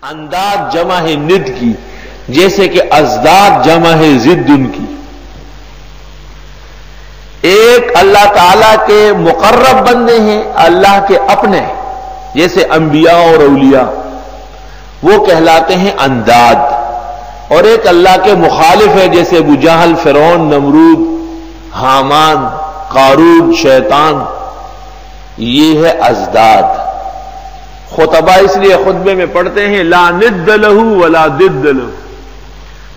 انداد جمع ہے ند کی، جیسے کہ ازداد جمع ہے ضد ان کی۔ ایک اللہ تعالی کے مقرب بندے ہیں، اللہ کے اپنے، جیسے انبیاء اور اولیاء، وہ کہلاتے ہیں انداد، اور ایک اللہ کے مخالف ہے، جیسے ابو جہل، فرعون، نمرود، حامان، قارون، شیطان، یہ ہے ازداد۔ خطبہ اس لیے خطبے میں پڑھتے ہیں لا ند لہ ولا ضد لہ،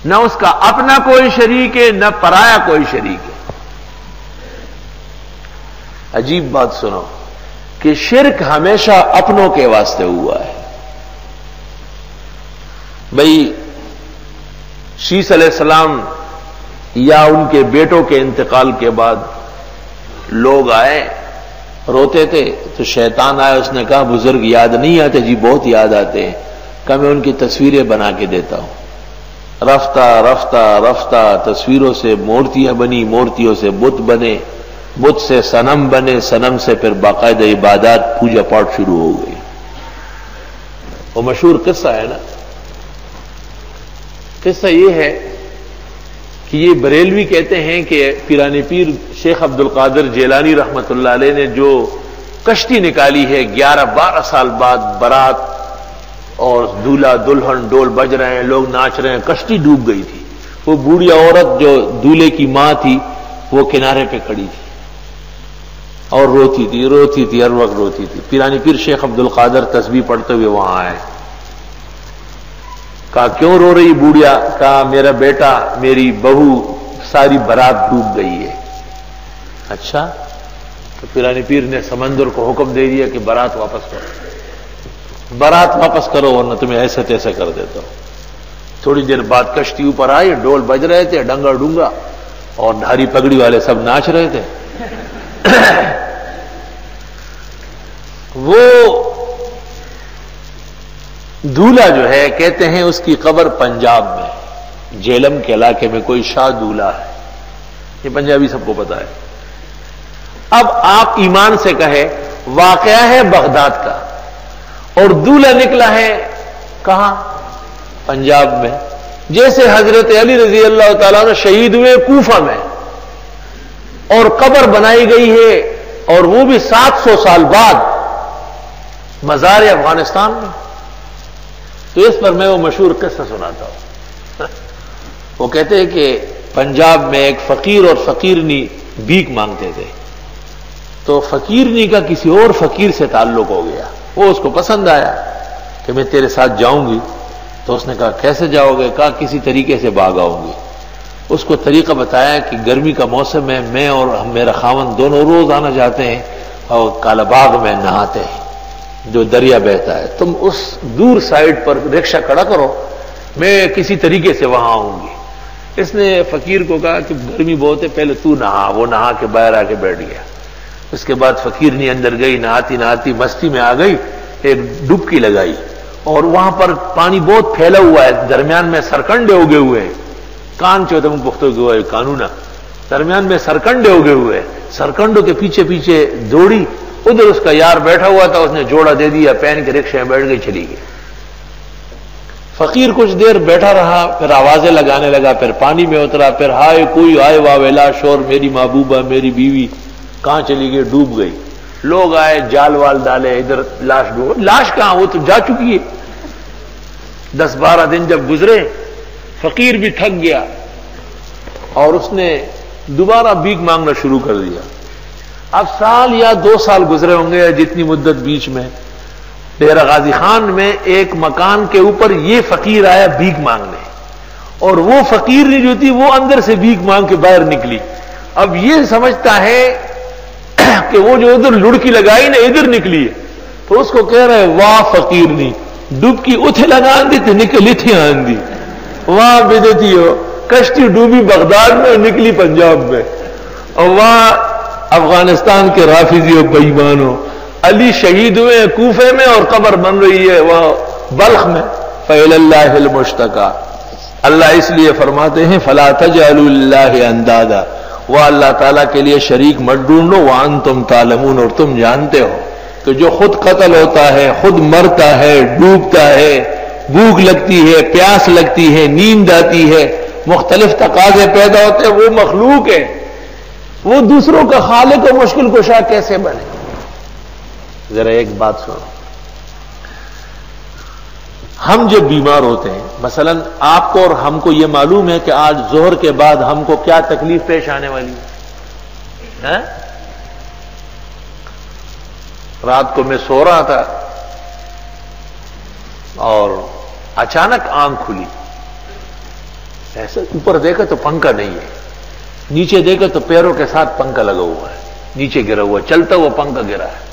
نہ اس کا اپنا کوئی شریک ہے نہ پرایا کوئی شریک ہے۔ عجیب بات سنو کہ شرک ہمیشہ اپنوں کے واسطے ہوا ہے۔ بھئی شیس علیہ السلام یا ان کے بیٹوں کے انتقال کے بعد لوگ آئے روتے تھے، تو شیطان آیا، اس نے کہا بزرگ یاد نہیں آتے؟ جی بہت یاد آتے ہیں۔ کہ میں ان کی تصویریں بنا کے دیتا ہوں۔ رفتہ رفتہ رفتہ تصویروں سے مورتیاں بنی، مورتیوں سے بت بنے، بت سے صنم بنے، صنم سے پھر باقاعدہ عبادات، پوجا پاٹ شروع ہو گئی۔ وہ مشہور قصہ ہے نا، قصہ یہ ہے کہ یہ بریلوی کہتے ہیں کہ پیرانی پیر شیخ عبد القادر جیلانی رحمت اللہ علیہ نے جو کشتی نکالی ہے 11-12 سال بعد، برات اور دولہا دلہن، ڈول بج رہے ہیں، لوگ ناچ رہے ہیں، کشتی ڈوب گئی تھی۔ وہ بوڑھی عورت جو دولہے کی ماں تھی وہ کنارے پہ کھڑی تھی اور روتی تھی، ہر وقت روتی تھی۔ پیرانی پیر شیخ عبد القادر تسبیح پڑھتے ہوئے وہاں آئے، کہا کیوں رو رہی بوڑھیا؟ کہا میرا بیٹا، میری بہو، ساری برات ڈوب گئی ہے۔ اچھا، تو پیرانی پیر نے سمندر کو حکم دے دیا کہ برات واپس کرو، برات واپس کرو ورنہ تمہیں ایسے تیسے کر دیتا ہوں۔ تھوڑی دیر بعد کشتی اوپر آئی، ڈول بج رہے تھے، ڈنگا ڈونگا، اور دھاری پگڑی والے سب ناچ رہے تھے۔ وہ دولہا جو ہے، کہتے ہیں اس کی قبر پنجاب میں، جیلم کے علاقے میں کوئی شاہ دولہا ہے، یہ پنجابی سب کو پتا ہے۔ اب آپ ایمان سے کہے واقعہ ہے بغداد کا، اور دولہا نکلا ہے کہاں؟ پنجاب میں۔ جیسے حضرت علی رضی اللہ تعالیٰ عنہ شہید ہوئے کوفہ میں، اور قبر بنائی گئی ہے، اور وہ بھی 700 سال بعد، مزار افغانستان میں۔ تو اس پر میں وہ مشہور قصہ سناتا ہوں۔ وہ کہتے ہیں کہ پنجاب میں ایک فقیر اور فقیرنی بھیک مانگتے تھے، تو فقیرنی کا کسی اور فقیر سے تعلق ہو گیا، وہ اس کو پسند آیا کہ میں تیرے ساتھ جاؤں گی۔ تو اس نے کہا کیسے جاؤ گے؟ کہا کسی طریقے سے بھاگ آؤں گی۔ اس کو طریقہ بتایا کہ گرمی کا موسم ہے، میں اور میرا خاوند دونوں روز آنا جاتے ہیں اور کالا باغ میں نہاتے ہیں جو دریا بہتا ہے، تم اس دور سائڈ پر رکشہ کھڑا کرو، میں کسی طریقے سے وہاں آؤں گی۔ اس نے فقیر کو کہا کہ گرمی بہت ہے، پہلے تو نہا۔ وہ نہا کے باہر آ کے بیٹھ گیا۔ اس کے بعد فقیرنی اندر گئی، نہاتی نہاتی مستی میں آ گئی، ایک ڈبکی لگائی، اور وہاں پر پانی بہت پھیلا ہوا ہے، درمیان میں سرکنڈے اگے ہوئے ہیں، کان چوتم پختو ہوئے قانون، درمیان میں سرکنڈے اگے ہوئے، سرکنڈوں کے پیچھے پیچھے دوڑی، ادھر اس کا یار بیٹھا ہوا تھا، اس نے جوڑا دے دیا، پہن کے رکشے میں بیٹھ گئی، چلی گئی۔ فقیر کچھ دیر بیٹھا رہا، پھر آوازیں لگانے لگا، پھر پانی میں اترا، پھر ہائے کوئی آئے واویلا شور، میری محبوبہ، میری بیوی کہاں چلی گئی؟ ڈوب گئی۔ لوگ آئے، جال وال ڈالے، ادھر لاش ڈوب، لاش کہاں؟ وہ تو جا چکی ہے۔ 10-12 دن جب گزرے، فقیر بھی تھک گیا، اور اس نے دوبارہ بھیک مانگنا شروع کر دیا۔ اب سال یا 2 سال گزرے ہوں گے، جتنی مدت بیچ میں، ڈیرہ غازی خان میں ایک مکان کے اوپر یہ فقیر آیا بھیک مانگنے، اور وہ فقیر جو تھی وہ اندر سے بھیک مانگ کے باہر نکلی۔ اب یہ سمجھتا ہے کہ وہ جو ادھر لڑکی لگائی نا ادھر نکلی ہے، تو اس کو کہہ رہے واہ فقیر نہیں، ڈبکی اتھے لگا دی تھی، نکلی تھی آندھی، واہ بدتی ہو، کشتی ڈوبی بغداد میں اور نکلی پنجاب میں، اور وہاں افغانستان کے رافضی و بےایمانوں، علی شہید ہوئے ہیں کوفے میں اور قبر بن رہی ہے وہاں بلخ میں۔ فإلی اللہ المشتکا، اللہ اس لیے فرماتے ہیں فلا تجعلوا للہ اندادا، وہ اللہ تعالیٰ کے لیے شریک مت ڈھونڈو، وانتم تعلمون، اور تم جانتے ہو کہ جو خود قتل ہوتا ہے، خود مرتا ہے، ڈوبتا ہے، بھوک لگتی ہے، پیاس لگتی ہے، نیند آتی ہے، مختلف تقاضے پیدا ہوتے ہیں، وہ مخلوق ہے، وہ دوسروں کا خالق و مشکل کشا کیسے بنے؟ ذرا ایک بات سنو، ہم جب بیمار ہوتے ہیں، مثلا آپ کو اور ہم کو یہ معلوم ہے کہ آج ظہر کے بعد ہم کو کیا تکلیف پیش آنے والی ہے؟ رات کو میں سو رہا تھا اور اچانک آنکھ کھلی، ایسے اوپر دیکھا تو پنکھا نہیں ہے، نیچے دیکھا تو پیروں کے ساتھ پنکھا لگا ہوا ہے، نیچے گرا ہوا، چلتا ہوا پنکھا گرا ہے۔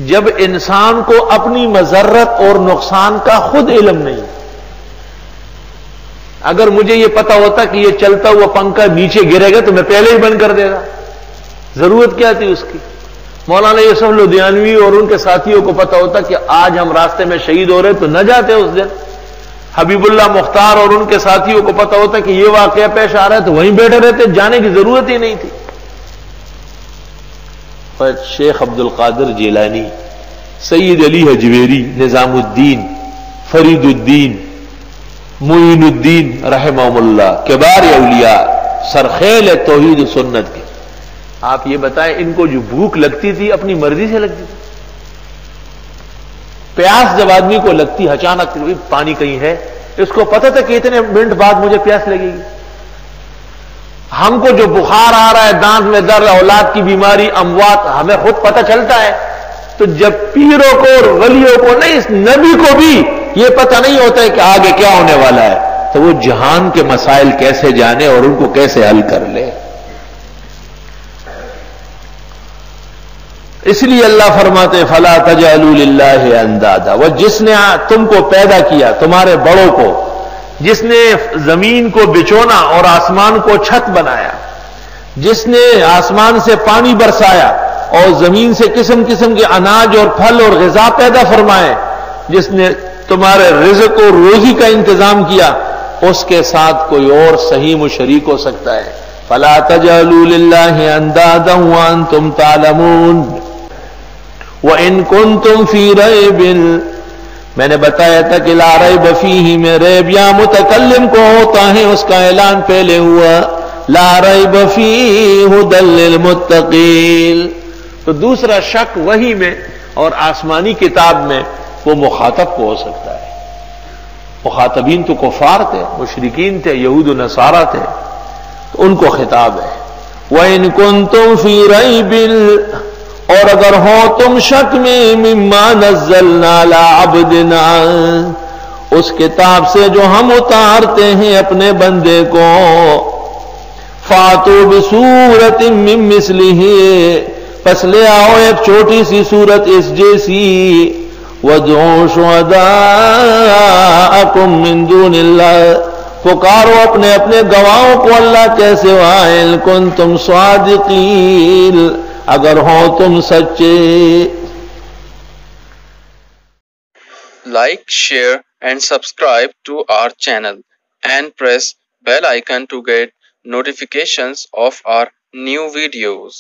جب انسان کو اپنی مضرت اور نقصان کا خود علم نہیں، اگر مجھے یہ پتا ہوتا کہ یہ چلتا ہوا پنکھا نیچے گرے گا تو میں پہلے ہی بند کر دے گا، ضرورت کیا تھی اس کی؟ مولانا یوسف لدھیانوی اور ان کے ساتھیوں کو پتا ہوتا کہ آج ہم راستے میں شہید ہو رہے تو نہ جاتے اس دن۔ حبیب اللہ مختار اور ان کے ساتھیوں کو پتا ہوتا کہ یہ واقعہ پیش آ رہا ہے تو وہیں بیٹھے رہتے، جانے کی ضرورت ہی نہیں تھی۔ شیخ عبد القادر جیلانی، سید علی حجویری، نظام الدین، فرید الدین، معین الدین رحمہم اللہ، کبار اولیاء، سرخیل توحید و سنت کے، آپ یہ بتائیں ان کو جو بھوک لگتی تھی اپنی مرضی سے لگتی تھی؟ پیاس جب آدمی کو لگتی اچانک پانی کہیں ہے، اس کو پتہ تھا کہ اتنے منٹ بعد مجھے پیاس لگے گی؟ ہم کو جو بخار آ رہا ہے، دانت میں درد، اولاد کی بیماری، اموات، ہمیں خود پتہ چلتا ہے، تو جب پیروں کو اور ولیوں کو نہیں، اس نبی کو بھی یہ پتہ نہیں ہوتا ہے کہ آگے کیا ہونے والا ہے، تو وہ جہان کے مسائل کیسے جانے اور ان کو کیسے حل کر لے۔ اس لیے اللہ فرماتے فلا تجعلوا للہ اندادا، وہ جس نے تم کو پیدا کیا، تمہارے بڑوں کو، جس نے زمین کو بچونا اور آسمان کو چھت بنایا، جس نے آسمان سے پانی برسایا اور زمین سے قسم قسم کے اناج اور پھل اور غذا پیدا فرمائے، جس نے تمہارے رزق اور روزی کا انتظام کیا، اس کے ساتھ کوئی اور سہیم و شریک ہو سکتا ہے؟ فلا تجعلوا للہ اندادا وانتم تعلمون وَإِن كُنتُمْ فِي رَيْبٍ، میں نے بتایا تھا کہ لا ریب فیہ میں ریب یا متکلم کو ہوتا ہے، اس کا اعلان پہلے ہوا، لا ریب فیہ ھدی للمتقین۔ تو دوسرا شک وحی میں اور آسمانی کتاب میں وہ مخاطب کو ہو سکتا ہے۔ مخاطبین تو کفار تھے، مشرکین تھے، یہود و نصارہ تھے، تو ان کو خطاب ہے۔ وَإِن كُنتُمْ فِي رَيْبٍ، اور اگر ہو تم شک میں، مما نزلنا علی عبدنا، اس کتاب سے جو ہم اتارتے ہیں اپنے بندے کو، فاتوا بسورۃ من مثلہ، پس لے آؤ ایک چھوٹی سی سورت اس جیسی، وادعوا شہداءکم من دون اللہ، پکارو اپنے اپنے گواہوں کو اللہ کے سوا، ان کنتم صادقین، اگر ہو تم سچے۔ Like, share and subscribe to our channel and press bell icon to get notifications of our new videos.